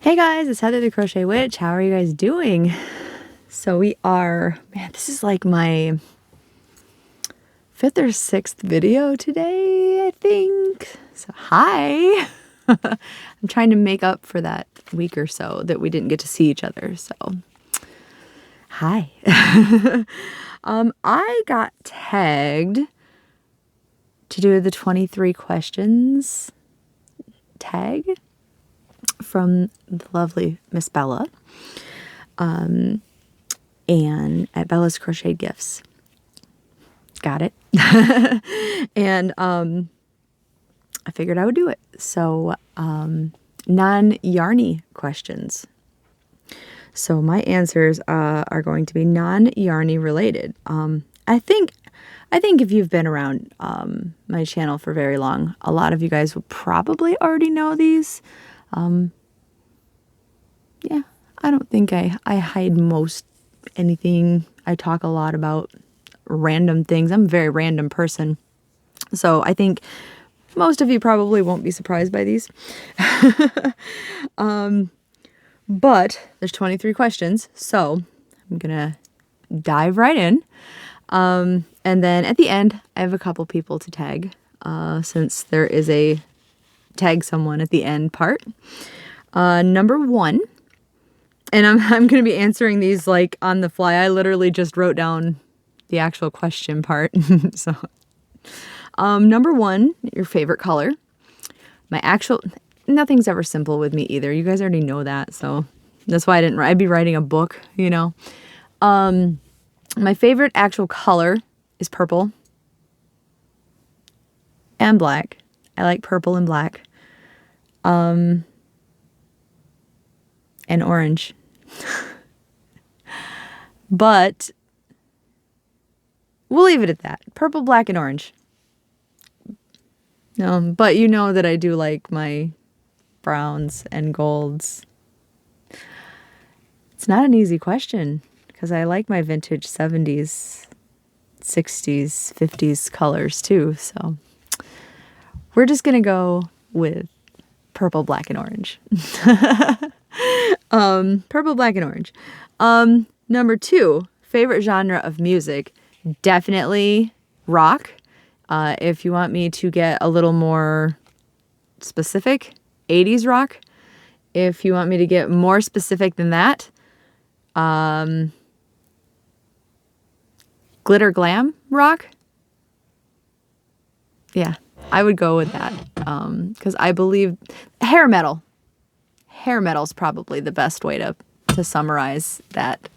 Hey guys, it's Heather the Crochet Witch. How are you guys doing? So we are, man, this is like my 5th or 6th video today, I think. So hi. I'm trying to make up for that week or so that we didn't get to see each other. So hi. I got tagged to do the 23 questions tag from the lovely Miss Bella, and at Bella's Crochet Gifts. Got it. And I figured I would do it. So non-Yarny questions. So my answers are going to be non-Yarny related. I think if you've been around my channel for very long, a lot of you guys will probably already know these. Yeah, I don't think I hide most anything. I talk a lot about random things. I'm a very random person. So I think most of you probably won't be surprised by these. But there's 23 questions, so I'm going to dive right in. And then at the end, I have a couple people to tag, since there is a tag someone at the end part. Number 1, and I'm going to be answering these like on the fly. I literally just wrote down the actual question part. So, number 1, your favorite color. Nothing's ever simple with me either. You guys already know that. So that's why I'd be writing a book, you know. My favorite actual color is purple and black. I like purple and black. And orange. But we'll leave it at that. Purple, black, and orange. But you know that I do like my browns and golds. It's not an easy question because I like my vintage 70s, 60s, 50s colors too. So we're just going to go with purple, black, and orange. Purple, black, and orange. Number 2, favorite genre of music, definitely rock. If you want me to get a little more specific, 80s rock. If you want me to get more specific than that, glitter glam rock. Yeah, I would go with that. Because I believe hair metal. Hair metal is probably the best way to summarize that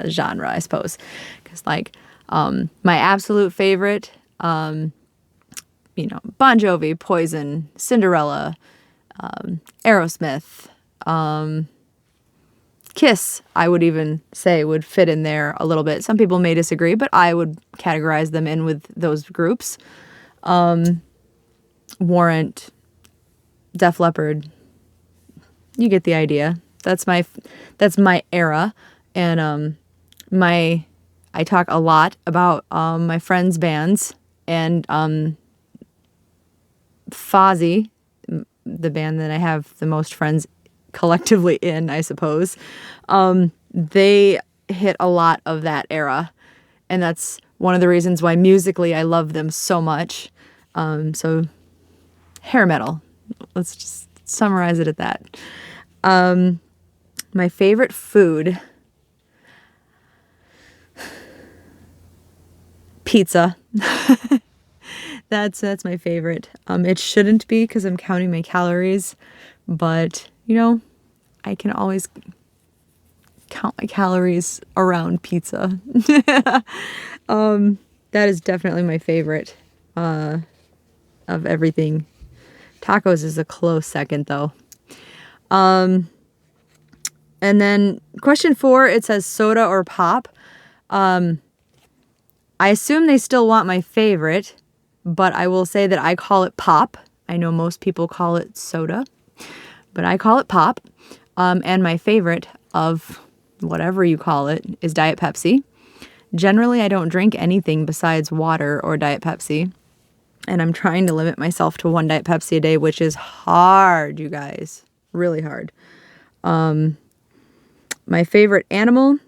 genre, I suppose. Because like my absolute favorite, Bon Jovi, Poison, Cinderella, Aerosmith, Kiss, I would even say would fit in there a little bit. Some people may disagree, but I would categorize them in with those groups. Warrant, Def Leppard. You get the idea. That's my era. And I talk a lot about my friends' bands and Fozzy, the band that I have the most friends collectively in, I suppose. They hit a lot of that era. And that's one of the reasons why musically I love them so much. So hair metal. Let's just summarize it at that. My favorite food, pizza. That's my favorite. It shouldn't be because I'm counting my calories, but I can always count my calories around pizza. That is definitely my favorite of everything. Tacos is a close second though. And then question 4, it says soda or pop. I assume they still want my favorite, but I will say that I call it pop. I know most people call it soda, but I call it pop. And my favorite of whatever you call it is Diet Pepsi. Generally, I don't drink anything besides water or Diet Pepsi. And I'm trying to limit myself to 1 Diet Pepsi a day, which is hard, you guys. Really hard. My favorite animal,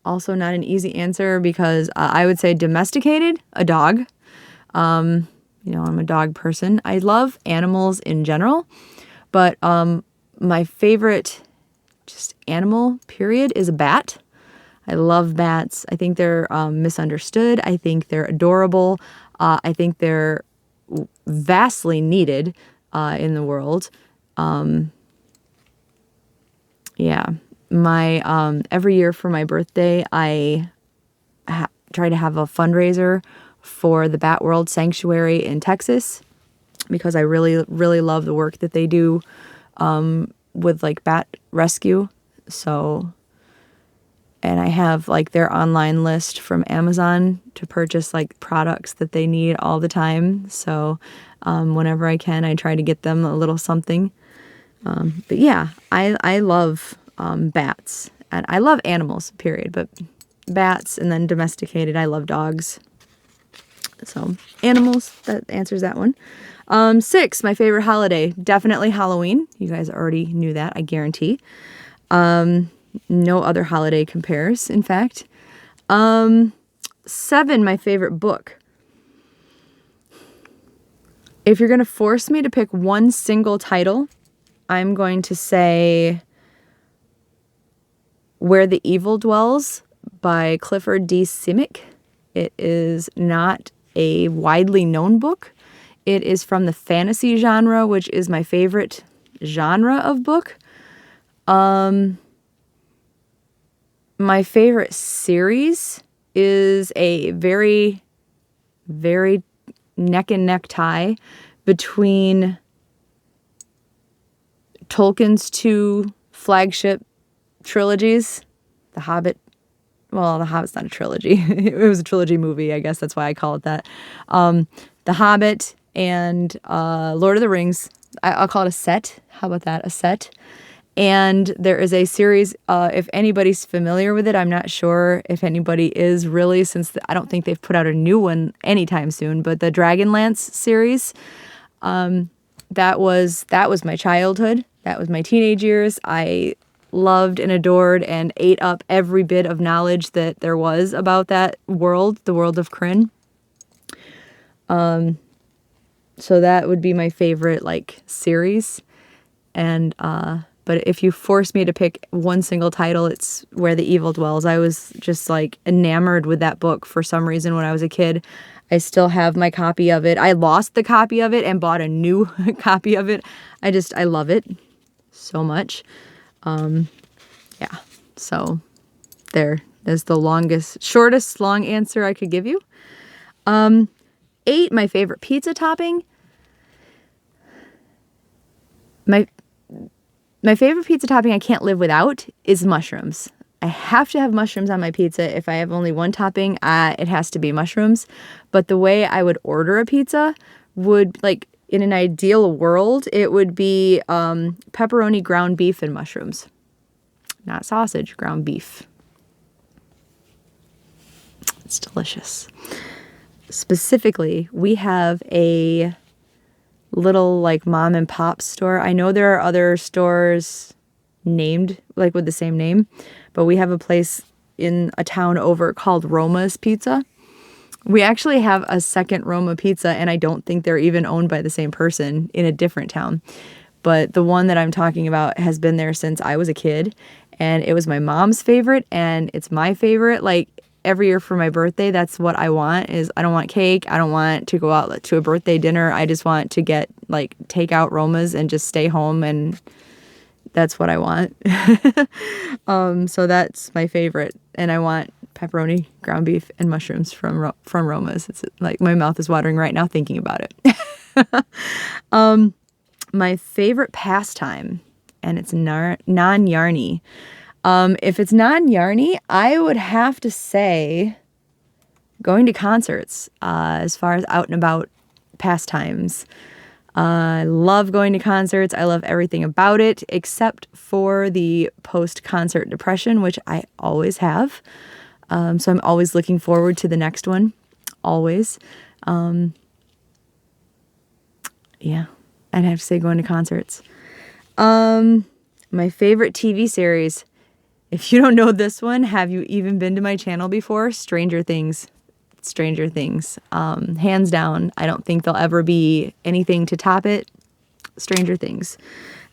also not an easy answer because I would say domesticated, a dog. I'm a dog person. I love animals in general, but my favorite just animal, period, is a bat. I love bats. I think they're misunderstood. I think they're adorable. I think they're vastly needed in the world. Yeah. Every year for my birthday, I try to have a fundraiser for the Bat World Sanctuary in Texas because I really, really love the work that they do with like bat rescue. So, and I have like their online list from Amazon to purchase like products that they need all the time. So whenever I can, I try to get them a little something. But yeah, I love bats. And I love animals, period. But bats and then domesticated, I love dogs. So animals, that answers that one. 6, my favorite holiday, definitely Halloween. You guys already knew that, I guarantee. No other holiday compares, in fact. 7, my favorite book. If you're going to force me to pick one single title, I'm going to say Where the Evil Dwells by Clifford D. Simic. It is not a widely known book. It is from the fantasy genre, which is my favorite genre of book. My favorite series is a very, very neck and neck tie between Tolkien's 2 flagship trilogies, The Hobbit. Well, The Hobbit's not a trilogy. It was a trilogy movie. I guess that's why I call it that. The Hobbit and Lord of the Rings. I'll call it a set. How about that? A set. And there is a series, if anybody's familiar with it, I'm not sure if anybody is really, since I don't think they've put out a new one anytime soon, but the Dragonlance series, that was my childhood. That was my teenage years. I loved and adored and ate up every bit of knowledge that there was about that world, the world of Kryn. So that would be my favorite, like, series. And, but if you force me to pick one single title, it's Where the Evil Dwells. I was just, like, enamored with that book for some reason when I was a kid. I still have my copy of it. I lost the copy of it and bought a new copy of it. I love it so much. Yeah, so there is the shortest long answer I could give you. 8, my favorite pizza topping. My favorite pizza topping I can't live without is mushrooms. I have to have mushrooms on my pizza. If I have only one topping, it has to be mushrooms. But the way I would order a pizza would, like, in an ideal world, it would be pepperoni, ground beef, and mushrooms. Not sausage, ground beef. It's delicious. Specifically, we have a little, like, mom and pop store. I know there are other stores named, like, with the same name, but we have a place in a town over called Roma's Pizza. We actually have a second Roma Pizza, and I don't think they're even owned by the same person in a different town. But the one that I'm talking about has been there since I was a kid, and it was my mom's favorite, and it's my favorite. Like, every year for my birthday, that's what I want. Is I don't want cake. I don't want to go out to a birthday dinner. I just want to get, like, take out Roma's and just stay home, and that's what I want. So that's my favorite, and I want pepperoni, ground beef, and mushrooms from Roma's. It's like my mouth is watering right now thinking about it. My favorite pastime, and it's non-Yarny. If it's non-Yarny, I would have to say going to concerts, as far as out and about pastimes. I love going to concerts. I love everything about it, except for the post-concert depression, which I always have. So I'm always looking forward to the next one. Always. Yeah, I'd have to say going to concerts. My favorite TV series. If you don't know this one, have you even been to my channel before? Stranger Things. Stranger Things. Hands down. I don't think there'll ever be anything to top it. Stranger Things.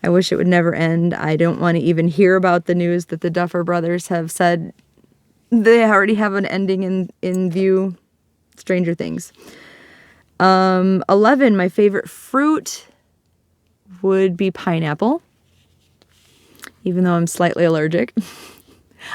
I wish it would never end. I don't want to even hear about the news that the Duffer Brothers have said they already have an ending in view. Stranger Things. 11, my favorite fruit would be pineapple, even though I'm slightly allergic.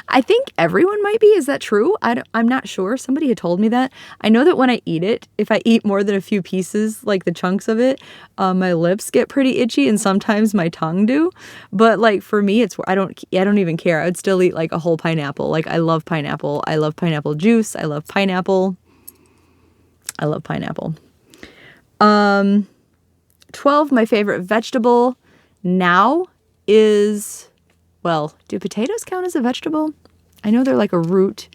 I think everyone might be. Is that true? I'm not sure. Somebody had told me that. I know that when I eat it, if I eat more than a few pieces, like the chunks of it, my lips get pretty itchy and sometimes my tongue do. But like for me, I don't even care. I would still eat like a whole pineapple. Like I love pineapple. I love pineapple juice. I love pineapple. I love pineapple. 12, my favorite vegetable now is, well, do potatoes count as a vegetable? I know they're like a root,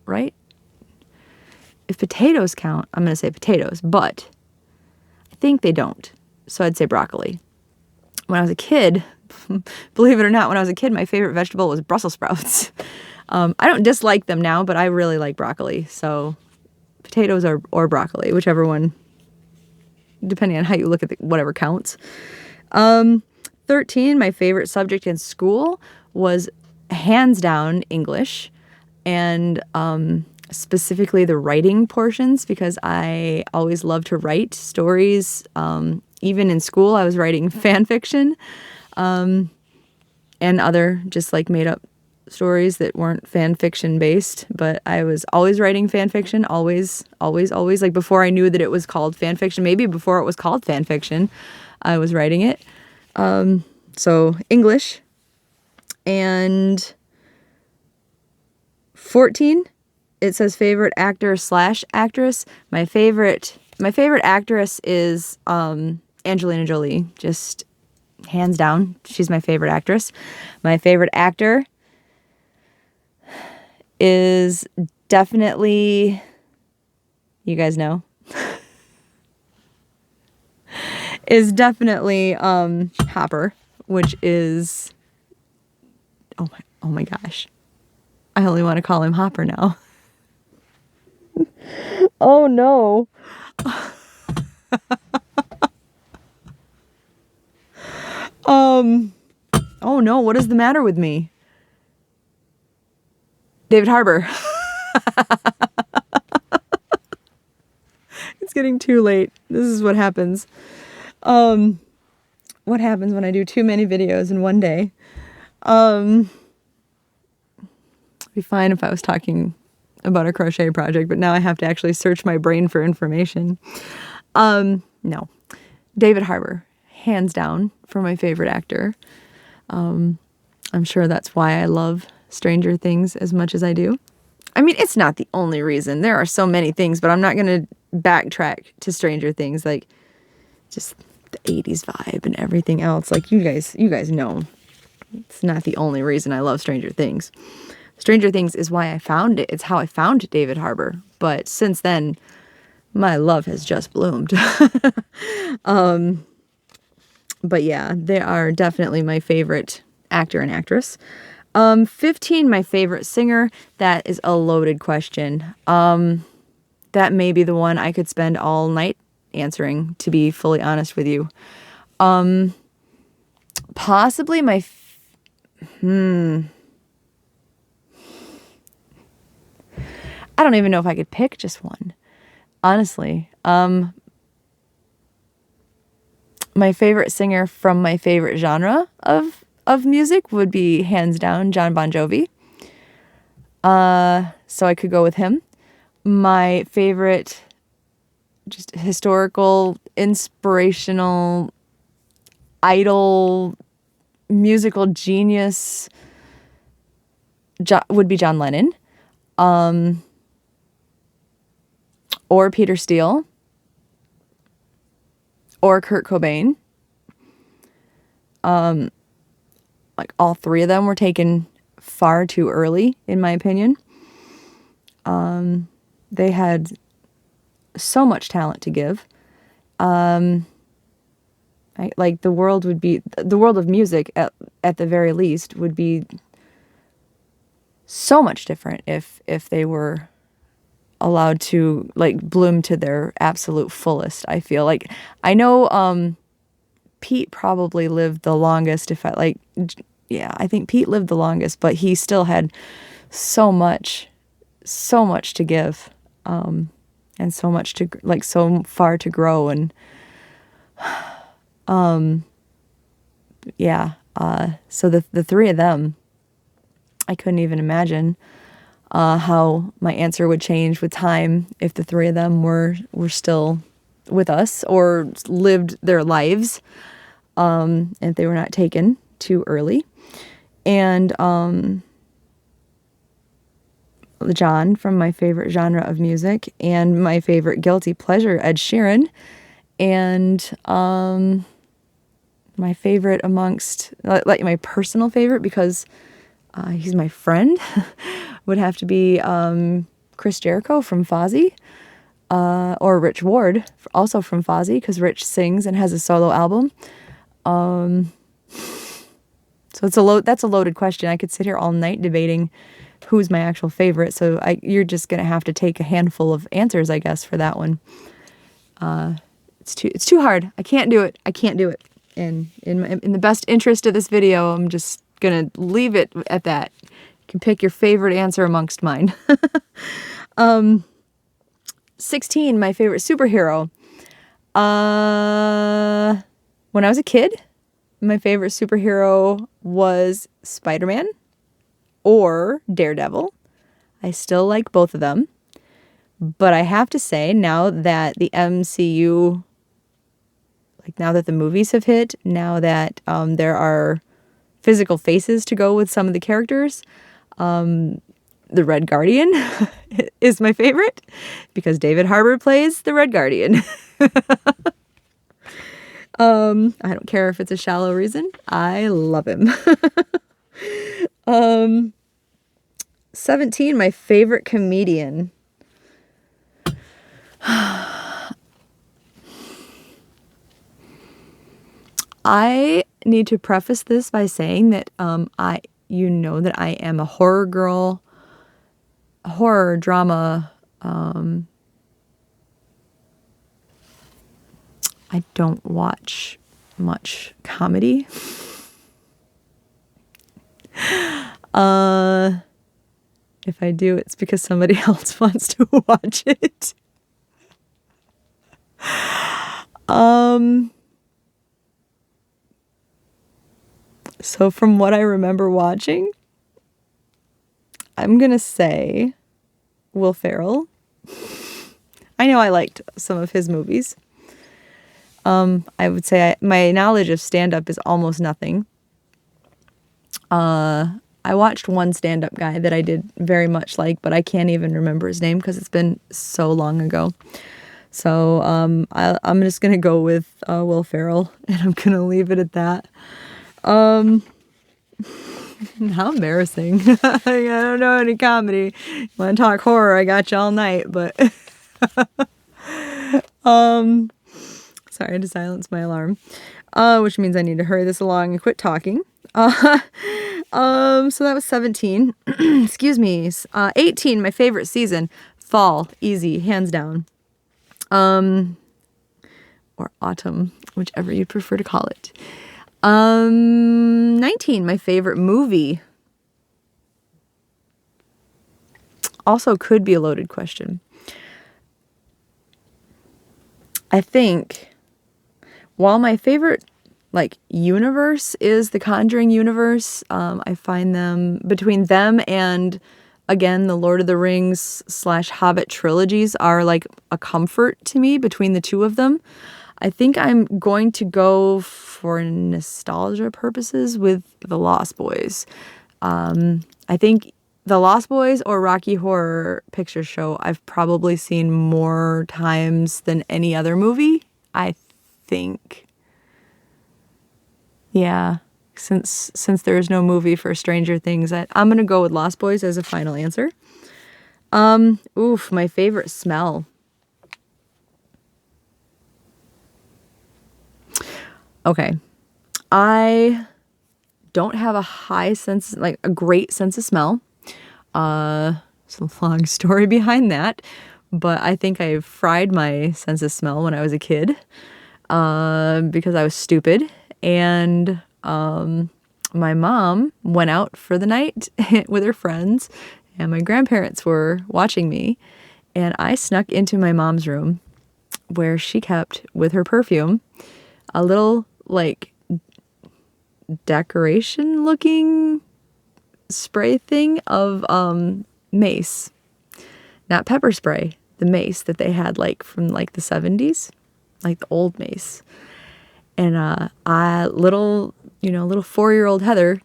right? If potatoes count, I'm going to say potatoes, but I think they don't. So I'd say broccoli. When I was a kid, believe it or not, when I was a kid, my favorite vegetable was Brussels sprouts. I don't dislike them now, but I really like broccoli. So potatoes or broccoli, whichever one, depending on how you look at whatever counts. 13, my favorite subject in school was hands down English, and specifically the writing portions, because I always loved to write stories. Even in school, I was writing fan fiction and other just like made up stories that weren't fan fiction based, but I was always writing fan fiction, always, like before I knew that it was called fan fiction, maybe before it was called fan fiction, I was writing it. So English. And 14, it says favorite actor / actress. My favorite actress is Angelina Jolie. Just hands down, she's my favorite actress. My favorite actor is definitely, you guys know, is definitely Hopper, which is, oh my gosh, I only want to call him Hopper now. Oh no. Oh no, what is the matter with me? David Harbour. It's getting too late. This is what happens. What happens when I do too many videos in one day. It'd be fine if I was talking about a crochet project, but now I have to actually search my brain for information. No. David Harbour, hands down, for my favorite actor. I'm sure that's why I love Stranger Things as much as I do. I mean, it's not the only reason. There are so many things, but I'm not going to backtrack to Stranger Things, like just the 80s vibe and everything else. Like you guys know, it's not the only reason I love Stranger Things. Stranger Things is why I found it. It's how I found David Harbour. But since then, my love has just bloomed. But yeah, they are definitely my favorite actor and actress. 15, my favorite singer. That is a loaded question. That may be the one I could spend all night answering, to be fully honest with you. Possibly my... I don't even know if I could pick just one, honestly. My favorite singer from my favorite genre of music would be hands down John Bon Jovi. So I could go with him. My favorite just historical, inspirational, idol, musical genius would be John Lennon. Or Peter Steele. Or Kurt Cobain. Like all three of them were taken far too early, in my opinion. They had so much talent to give. I Like the world of music at the very least would be so much different if they were allowed to like bloom to their absolute fullest. I feel like I know Pete probably lived the longest. I think Pete lived the longest, but he still had so much to give, and so much to like so far to grow. And so the three of them, I couldn't even imagine how my answer would change with time if the three of them were still with us or lived their lives, and if they were not taken too early. And John, from my favorite genre of music and my favorite guilty pleasure, Ed Sheeran, and my favorite amongst, like my personal favorite because he's my friend, would have to be Chris Jericho from Fozzy, or Rich Ward, also from Fozzy, because Rich sings and has a solo album. So that's a loaded question. I could sit here all night debating who's my actual favorite. So you're just gonna have to take a handful of answers, I guess, for that one. It's too hard. I can't do it. And in the best interest of this video, I'm just gonna leave it at that. You can pick your favorite answer amongst mine. 16, my favorite superhero. When I was a kid, my favorite superhero was Spider-Man or Daredevil. I still like both of them. But I have to say, now that the MCU, like now that the movies have hit, now that there are physical faces to go with some of the characters, the Red Guardian is my favorite because David Harbour plays the Red Guardian. I don't care if it's a shallow reason. I love him. 17, my favorite comedian. I need to preface this by saying that that I am a horror girl, horror drama. I don't watch much comedy. If I do, it's because somebody else wants to watch it. So from what I remember watching, I'm gonna say Will Ferrell. I know I liked some of his movies. I would say my knowledge of stand-up is almost nothing. I watched one stand-up guy that I did very much like, but I can't even remember his name because it's been so long ago. So I'm just gonna go with Will Ferrell, and I'm gonna leave it at that. How embarrassing. I don't know any comedy. You want to talk horror, I got you all night, but sorry, I had to silence my alarm, which means I need to hurry this along and quit talking. So that was 17. Excuse me. 18, my favorite season, fall, easy, hands down. Or autumn, whichever you prefer to call it. 19, my favorite movie. Also could be a loaded question. I think while my favorite universe is the Conjuring universe, I find them between them and again the Lord of the Rings / Hobbit trilogies are like a comfort to me between the two of them. I think I'm going to go for nostalgia purposes with The Lost Boys. I think The Lost Boys or Rocky Horror Picture Show I've probably seen more times than any other movie, I think. Yeah, since there is no movie for Stranger Things, I'm going to go with Lost Boys as a final answer. My favorite smell. Okay. I don't have a great sense of smell. It's a long story behind that, but I think I fried my sense of smell when I was a kid, because I was stupid, and my mom went out for the night with her friends, and my grandparents were watching me, and I snuck into my mom's room where she kept, with her perfume, a little like decoration looking spray thing of mace, not pepper spray, the mace that they had like from like the 70s, like the old mace. And little 4-year-old Heather,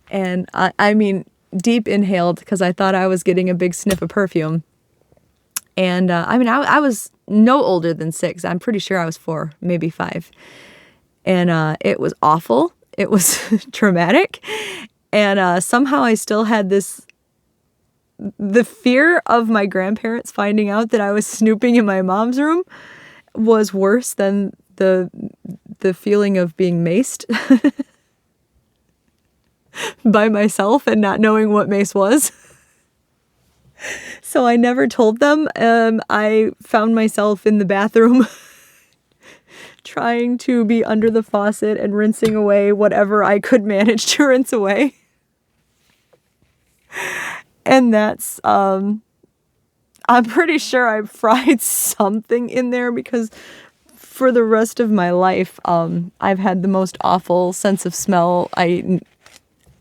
and I mean deep inhaled, because I thought I was getting a big sniff of perfume. And I was no older than 6. I'm pretty sure I was 4, maybe 5. And it was awful. It was traumatic. And somehow I still had the fear of my grandparents finding out that I was snooping in my mom's room was worse than the feeling of being maced by myself and not knowing what mace was. So I never told them. I found myself in the bathroom trying to be under the faucet and rinsing away whatever I could manage to rinse away. And that's, I'm pretty sure I fried something in there, because for the rest of my life, I've had the most awful sense of smell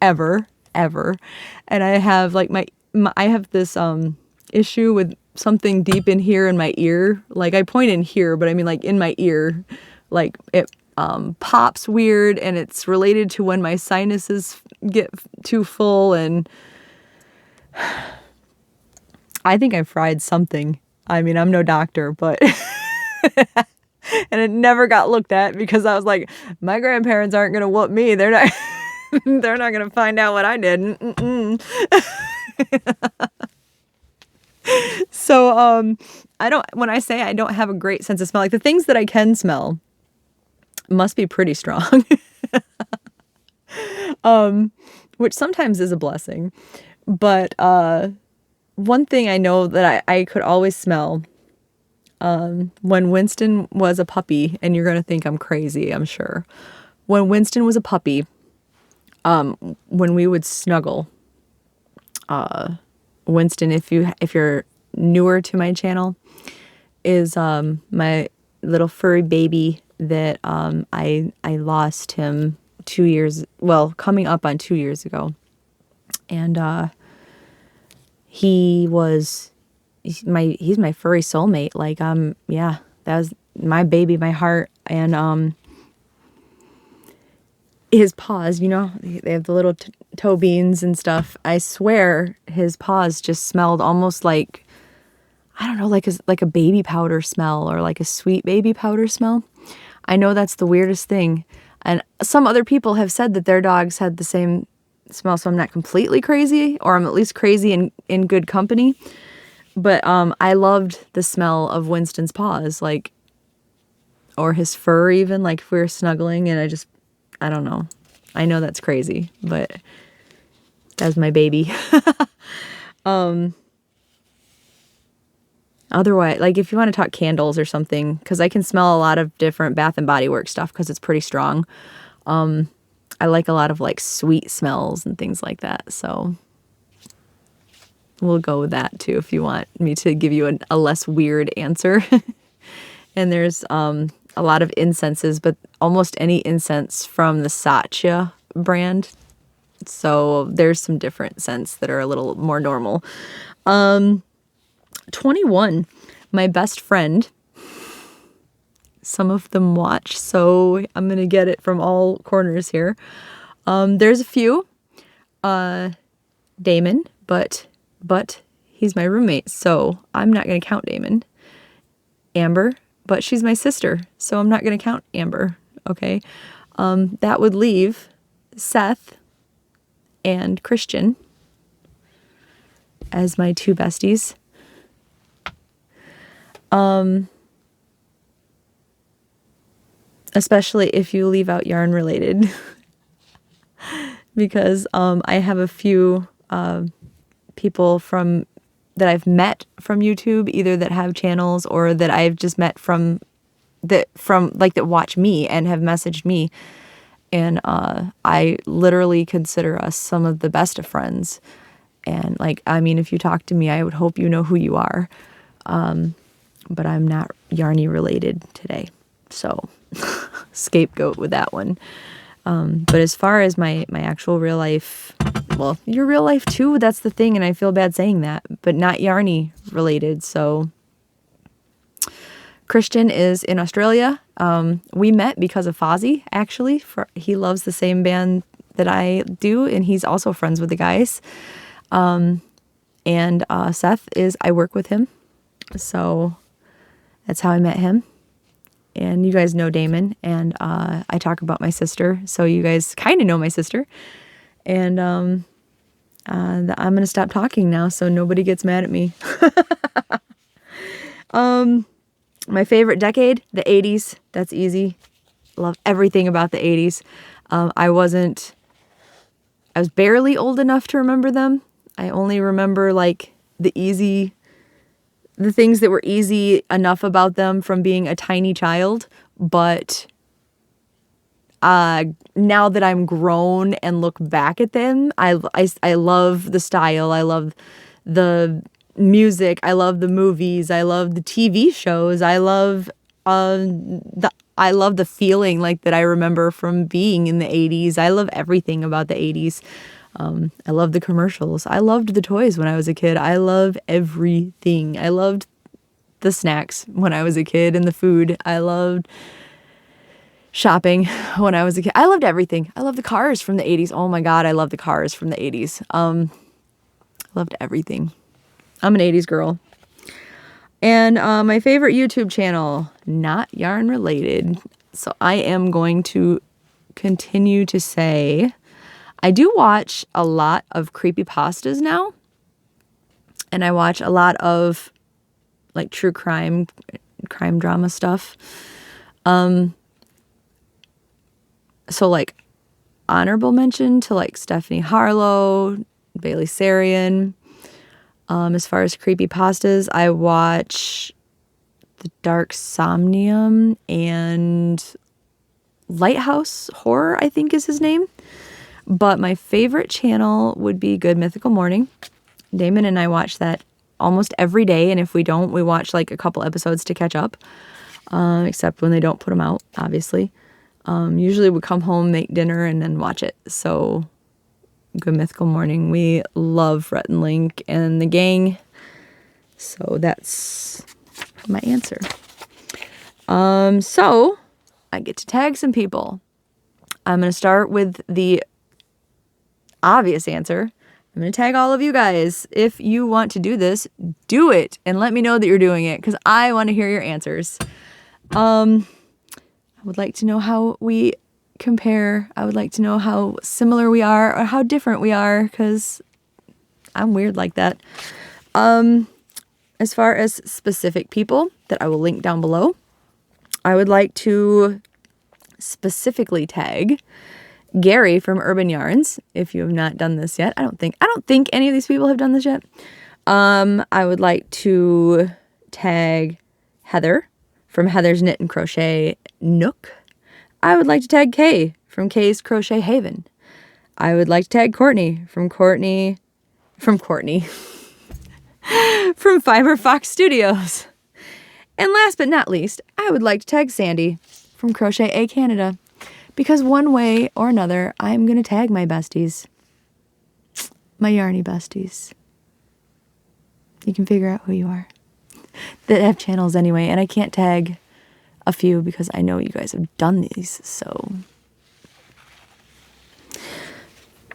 ever. And I have like I have this issue with something deep in here in my ear. Like I point in here, but I mean like in my ear, like it pops weird, and it's related to when my sinuses get too full, and I think I fried something. I mean, I'm no doctor, but and it never got looked at, because I was like, my grandparents aren't going to whoop me. They're not they're not going to find out what I did. So, when I say I don't have a great sense of smell, like the things that I can smell must be pretty strong. Which sometimes is a blessing. But, one thing I know that I could always smell, when Winston was a puppy, and you're going to think I'm crazy, I'm sure. When Winston was a puppy, when we would snuggle, Winston, if you're newer to my channel, is my little furry baby that I lost him 2 years, well, coming up on 2 years ago. And he's my furry soulmate. Like yeah, that was my baby, my heart. And his paws, they have the little toe beans and stuff. I swear his paws just smelled almost like, I don't know, like a baby powder smell, or like a sweet baby powder smell. I know that's the weirdest thing. And some other people have said that their dogs had the same smell, so I'm not completely crazy, or I'm at least crazy in good company. But I loved the smell of Winston's paws, like, or his fur even, like if we were snuggling, and I don't know. I know that's crazy, but that's my baby. Otherwise, like if you want to talk candles or something, because I can smell a lot of different Bath and Body Works stuff because it's pretty strong. I like a lot of like sweet smells and things like that. So we'll go with that too if you want me to give you a less weird answer. And there's a lot of incenses, but almost any incense from the Satya brand. So there's some different scents that are a little more normal. 21, my best friend. Some of them watch, so I'm going to get it from all corners here. There's a few. Damon, but he's my roommate, so I'm not going to count Damon. Amber, but she's my sister, so I'm not going to count Amber, okay? That would leave Seth and Christian as my 2 besties. especially if you leave out yarn related, because I have a few people that I've met from YouTube, either that have channels or that I've just met that watch me and have messaged me. And I literally consider us some of the best of friends. And if you talk to me, I would hope you know who you are. But I'm not Yarny related today. So scapegoat with that one. But as far as my actual real life, well, your real life too, that's the thing. And I feel bad saying that, but not Yarny related. So Christian is in Australia. We met because of Fozzie, actually. He loves the same band that I do, and he's also friends with the guys. And Seth I work with him. So that's how I met him. And you guys know Damon, and I talk about my sister, so you guys kind of know my sister. And I'm going to stop talking now so nobody gets mad at me. My favorite decade, the 80s. That's easy. Love everything about the 80s. I was barely old enough to remember them. I only remember the things that were easy enough about them from being a tiny child. But now that I'm grown and look back at them, I love the style. I love the music. I love the movies. I love the TV shows. I love the feeling that I remember from being in the 80s. I love everything about the 80s. I love the commercials. I loved the toys when I was a kid. I love everything. I loved the snacks when I was a kid and the food. I loved shopping when I was a kid. I loved everything. I love the cars from the 80s. Oh my God, I love the cars from the 80s. Loved everything. I'm an 80s girl. And my favorite YouTube channel, not yarn related. So I am going to continue to say, I do watch a lot of creepypastas now. And I watch a lot of true crime drama stuff. So honorable mention to Stephanie Harlow, Bailey Sarian. As far as creepypastas, I watch The Dark Somnium and Lighthouse Horror, I think is his name. But my favorite channel would be Good Mythical Morning. Damon and I watch that almost every day, and if we don't, we watch a couple episodes to catch up, except when they don't put them out, obviously. Usually we come home, make dinner, and then watch it. So Good Mythical Morning. We love Rhett and Link and the gang. So that's my answer. So I get to tag some people. I'm going to start with the obvious answer. I'm going to tag all of you guys. If you want to do this, do it and let me know that you're doing it because I want to hear your answers. I would like to know how we compare. I would like to know how similar we are or how different we are because I'm weird like that. As far as specific people that I will link down below, I would like to specifically tag Gary from Urban Yarns. If you have not done this yet, I don't think any of these people have done this yet. I would like to tag Heather from Heather's Knit and Crochet Nook. I would like to tag Kay from Kay's Crochet Haven. I would like to tag Courtney from from Fiber Fox Studios. And last but not least, I would like to tag Sandy from Crochet A Canada. Because one way or another, I'm going to tag my besties. My Yarny besties. You can figure out who you are. That have channels anyway, and I can't tag a few because I know you guys have done these, so.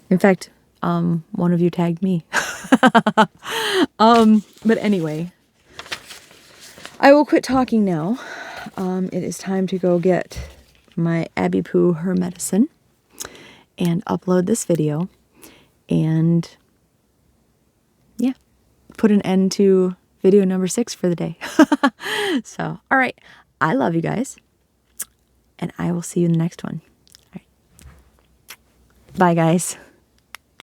In fact, one of you tagged me. But anyway, I will quit talking now. It is time to go get my Abby Poo her medicine and upload this video and yeah, put an end to video number 6 for the day. So, all right. I love you guys. and I will see you in the next one. All right. Bye, guys.